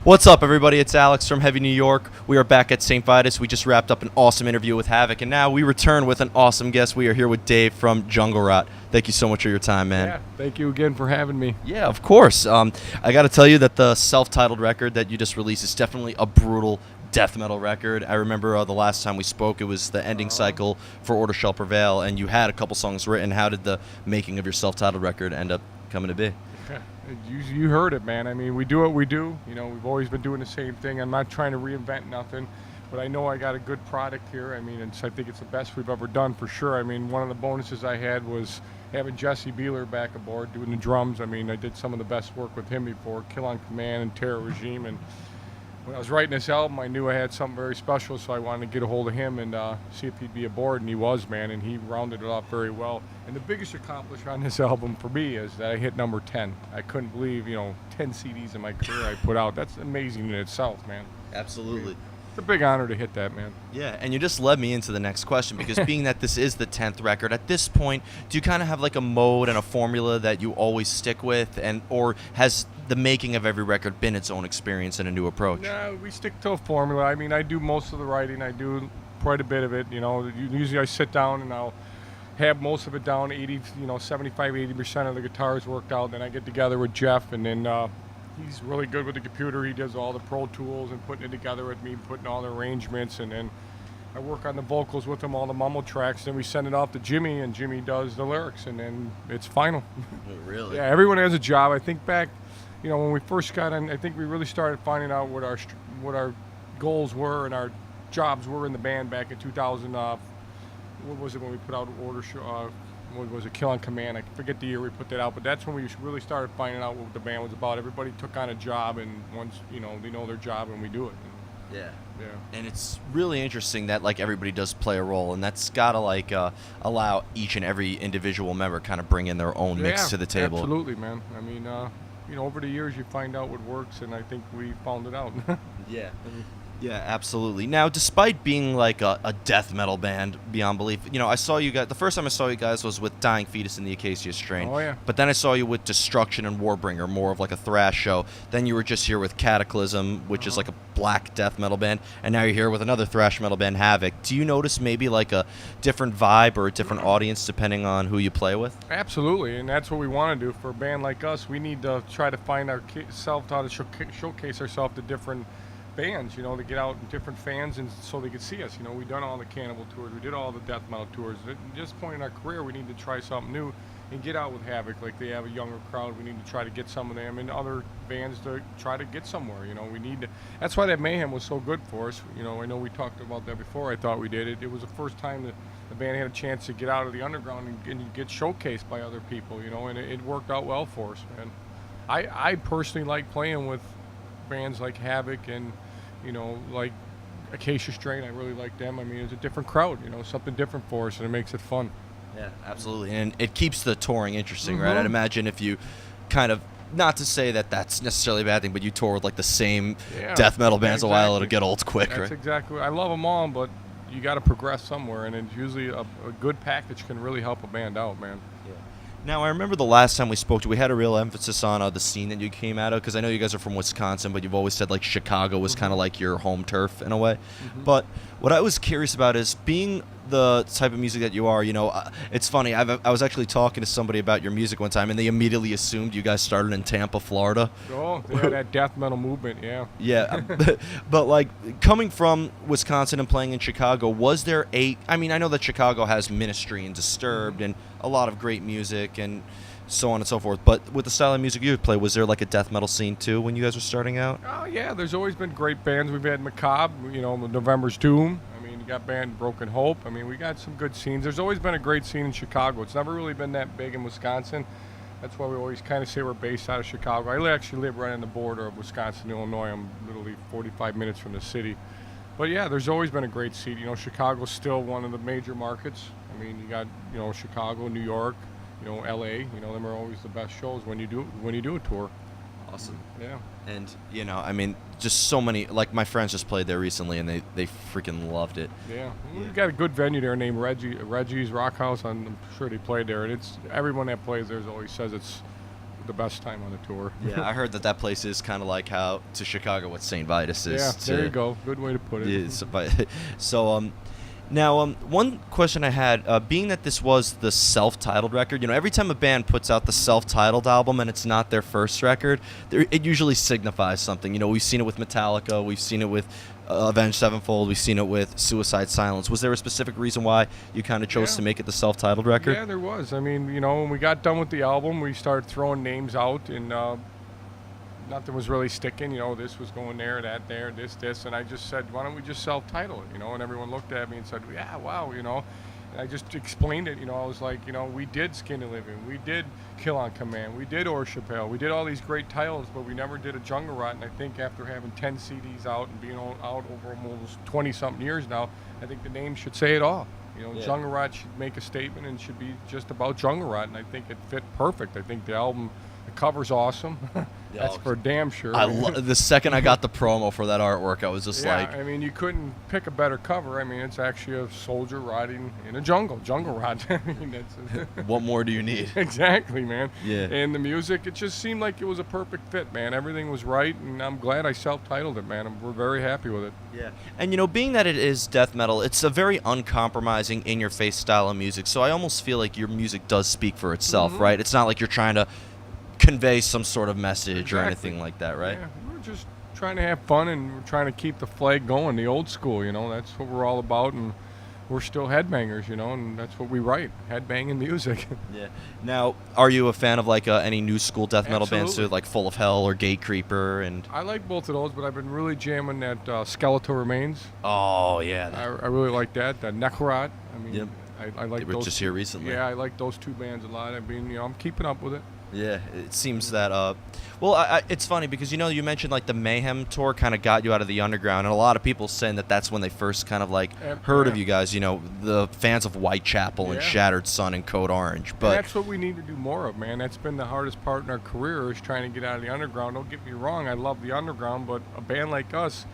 What's up, everybody? It's Alex from Heavy New York. We are back at St. Vitus. We just wrapped up an awesome interview with Havoc, and now we return with an awesome guest. We are here with Dave from Jungle Rot. Thank you so much for your time, man. Yeah, thank you again for having me. Yeah, of course. I got to tell you that the self-titled record that you just released is definitely a brutal death metal record. I remember the last time we spoke, it was the ending cycle for Order Shall Prevail, and you had a couple songs written. How did the making of your self-titled record end up coming to be? You heard it, man. I mean, we do what we do. You know, we've always been doing the same thing. I'm not trying to reinvent nothing, but I know I got a good product here. I mean, I think it's the best we've ever done for sure. I mean, one of the bonuses I had was having Jesse Beeler back aboard doing the drums. I mean, I did some of the best work with him before, Kill on Command and Terror Regime. And when I was writing this album, I knew I had something very special, so I wanted to get a hold of him and see if he'd be aboard, and he was, man, and he rounded it off very well. And the biggest accomplishment on this album for me is that I hit number 10. I couldn't believe, 10 CDs in my career I put out. That's amazing in itself, man. Absolutely. It's a big honor to hit that, man. Yeah, and you just led me into the next question, because being that this is the 10th record, at this point, do you kind of have like a mode and a formula that you always stick with, or has the making of every record been its own experience and a new approach? No, we stick to a formula. I mean, I do most of the writing. I do quite a bit of it, Usually I sit down and I'll have most of it down, 75-80% of the guitars worked out. Then I get together with Jeff, and then he's really good with the computer. He does all the Pro Tools and putting it together with me, putting all the arrangements, and then I work on the vocals with him, all the mumble tracks. Then we send it off to Jimmy, and Jimmy does the lyrics, and then it's final. Really? Yeah, everyone has a job. I think back, when we first got in, I think we really started finding out what our goals were and our jobs were in the band back in 2000. What was it when we put out what was it, Kill on Command? I forget the year we put that out, but that's when we really started finding out what the band was about. Everybody took on a job, and once they know their job, and we do it. Yeah. Yeah. And it's really interesting that everybody does play a role, and that's gotta allow each and every individual member kind of bring in their own mix to the table. Absolutely, man. I mean, over the years you find out what works, and I think we found it out. Yeah. Yeah, absolutely. Now, despite being like a death metal band beyond belief, I saw you guys. The first time I saw you guys was with Dying Fetus and the Acacia Strain. Oh, yeah. But then I saw you with Destruction and Warbringer, more of like a thrash show. Then you were just here with Cataclysm, which is like a black death metal band, and now you're here with another thrash metal band, Havoc. Do you notice maybe like a different vibe or a different audience depending on who you play with? Absolutely, and that's what we want to do for a band like us. We need to try to find ourselves how to showcase ourselves to different bands, to get out and different fans, and so they could see us. We've done all the Cannibal tours, we did all the death metal tours. At this point in our career, we need to try something new and get out with Havoc. Like, they have a younger crowd, we need to try to get some of them and other bands to try to get somewhere. We need to. That's why that Mayhem was so good for us. I know we talked about that before. I thought we did it. It was the first time that the band had a chance to get out of the underground and get showcased by other people. And it worked out well for us, man. I personally like playing with bands like Havoc and like Acacia Strain. I really like them. I mean, it's a different crowd, something different for us, and it makes it fun. Yeah, absolutely. And it keeps the touring interesting, right? I'd imagine if you kind of, not to say that that's necessarily a bad thing, but you tour with like the same death metal bands a while, it'll get old quick, right? That's exactly. I love them all, but you got to progress somewhere, and it's usually a good package can really help a band out, man. Yeah. Now, I remember the last time we spoke to you, we had a real emphasis on the scene that you came out of, because I know you guys are from Wisconsin, but you've always said like Chicago was kind of like your home turf in a way. But what I was curious about is, being the type of music that you are, it's funny, I was actually talking to somebody about your music one time, and they immediately assumed you guys started in Tampa, Florida. Oh, yeah, that death metal movement, yeah. Yeah, but like, coming from Wisconsin and playing in Chicago, was there I know that Chicago has Ministry and Disturbed and a lot of great music and so on and so forth, but with the style of music you would play, was there like a death metal scene too when you guys were starting out? Oh, yeah, there's always been great bands. We've had Macabre, November's Doom. You got band Broken Hope. I mean, we got some good scenes. There's always been a great scene in Chicago. It's never really been that big in Wisconsin. That's why we always kind of say we're based out of Chicago. I actually live right on the border of Wisconsin and Illinois. I'm literally 45 minutes from the city. But yeah, there's always been a great scene. Chicago's still one of the major markets. I mean, you got, Chicago, New York, LA. Them are always the best shows when you do a tour. Awesome. Yeah. And, just so many, like my friends just played there recently, and they freaking loved it. Yeah. We got a good venue there named Reggie's Rock House. I'm sure they played there, and it's everyone that plays there always says it's the best time on the tour. Yeah, I heard that place is kind of like how to Chicago what St. Vitus is. Yeah, there you go. Good way to put it. Yeah, now, one question I had, being that this was the self-titled record, every time a band puts out the self-titled album and it's not their first record, it usually signifies something. We've seen it with Metallica, we've seen it with Avenged Sevenfold, we've seen it with Suicide Silence. Was there a specific reason why you kind of chose to make it the self-titled record? Yeah, there was. I mean, when we got done with the album, we started throwing names out, and nothing was really sticking. This was going there, that there, this, and I just said, why don't we just self-title it? And everyone looked at me and said, yeah, wow, and I just explained it. I was like, we did Skinny Living, we did Kill on Command, we did Or Chappelle, we did all these great titles, but we never did a Jungle Rot. And I think after having 10 CDs out and being out over almost 20-something years now, I think the name should say it all. Jungle Rot should make a statement and should be just about Jungle Rot, and I think it fit perfect. I think the album, the cover's awesome. That's for damn sure. The second I got the promo for that artwork, I was just like... I mean, you couldn't pick a better cover. I mean, it's actually a soldier riding in a jungle rot. I mean, that's what more do you need? Exactly, man. Yeah. And the music, it just seemed like it was a perfect fit, man. Everything was right, and I'm glad I self-titled it, man. We're very happy with it. Yeah. And, being that it is death metal, it's a very uncompromising, in-your-face style of music, so I almost feel like your music does speak for itself, right? It's not like you're trying to convey some sort of message or anything like that, right? Yeah, we're just trying to have fun, and we're trying to keep the flag going, the old school, that's what we're all about, and we're still headbangers, and that's what we write, headbanging music. Yeah. Now, are you a fan of any new school death metal bands, too, like Full of Hell or Gatecreeper? And I like both of those, but I've been really jamming that Skeletal Remains. Oh, yeah. I really like that Necrot. I mean, yep. I like those. They were just here recently. Yeah, I like those two bands a lot. I mean, I'm keeping up with it. Yeah, it seems that, it's funny because, you mentioned, the Mayhem tour kind of got you out of the underground, and a lot of people saying that that's when they first kind of, heard of you guys, the fans of Whitechapel and Shattered Sun and Code Orange. But and that's what we need to do more of, man. That's been the hardest part in our career, is trying to get out of the underground. Don't get me wrong, I love the underground, but a band like us,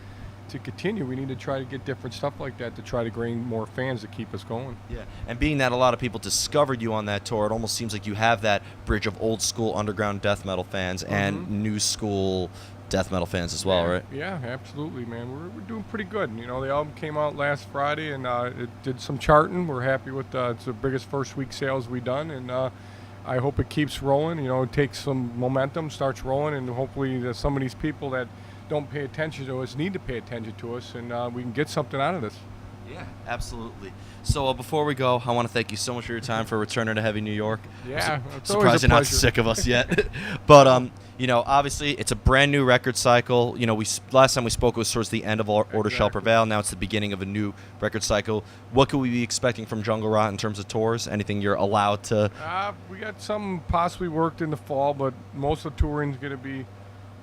to continue, we need to try to get different stuff like that to try to gain more fans to keep us going. Yeah, and being that a lot of people discovered you on that tour, it almost seems like you have that bridge of old school underground death metal fans and new school death metal fans as well, right? Yeah, absolutely, man. We're doing pretty good. The album came out last Friday, and it did some charting. We're happy with it's the biggest first week sales we've done, and I hope it keeps rolling. It takes some momentum, starts rolling, and hopefully some of these people that don't pay attention to us need to pay attention to us, and we can get something out of this. Yeah, absolutely. So before we go, I want to thank you so much for your time for returning to Heavy New York. Yeah, it's surprised you're not sick of us yet. But obviously it's a brand new record cycle. Last time we spoke was towards the end of Order Shall Prevail. Now it's the beginning of a new record cycle. What could we be expecting from Jungle Rot in terms of tours? Anything you're allowed to? We got some possibly worked in the fall, but most of the touring's going to be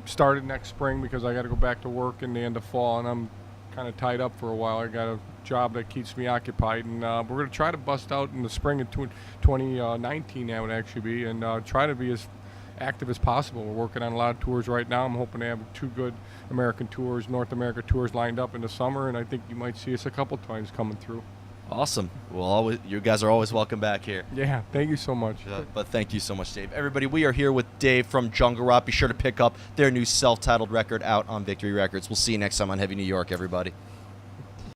started next spring because I got to go back to work in the end of fall, and I'm kind of tied up for a while. I got a job that keeps me occupied, and we're going to try to bust out in the spring of 2019, that would actually be, and try to be as active as possible. We're working on a lot of tours right now. I'm hoping to have 2 good American tours, North America tours lined up in the summer, and I think you might see us a couple times coming through. Awesome. Well, you guys are always welcome back here. Yeah, thank you so much. But thank you so much, Dave. Everybody, we are here with Dave from Jungle Rot. Be sure to pick up their new self-titled record out on Victory Records. We'll see you next time on Heavy New York, everybody.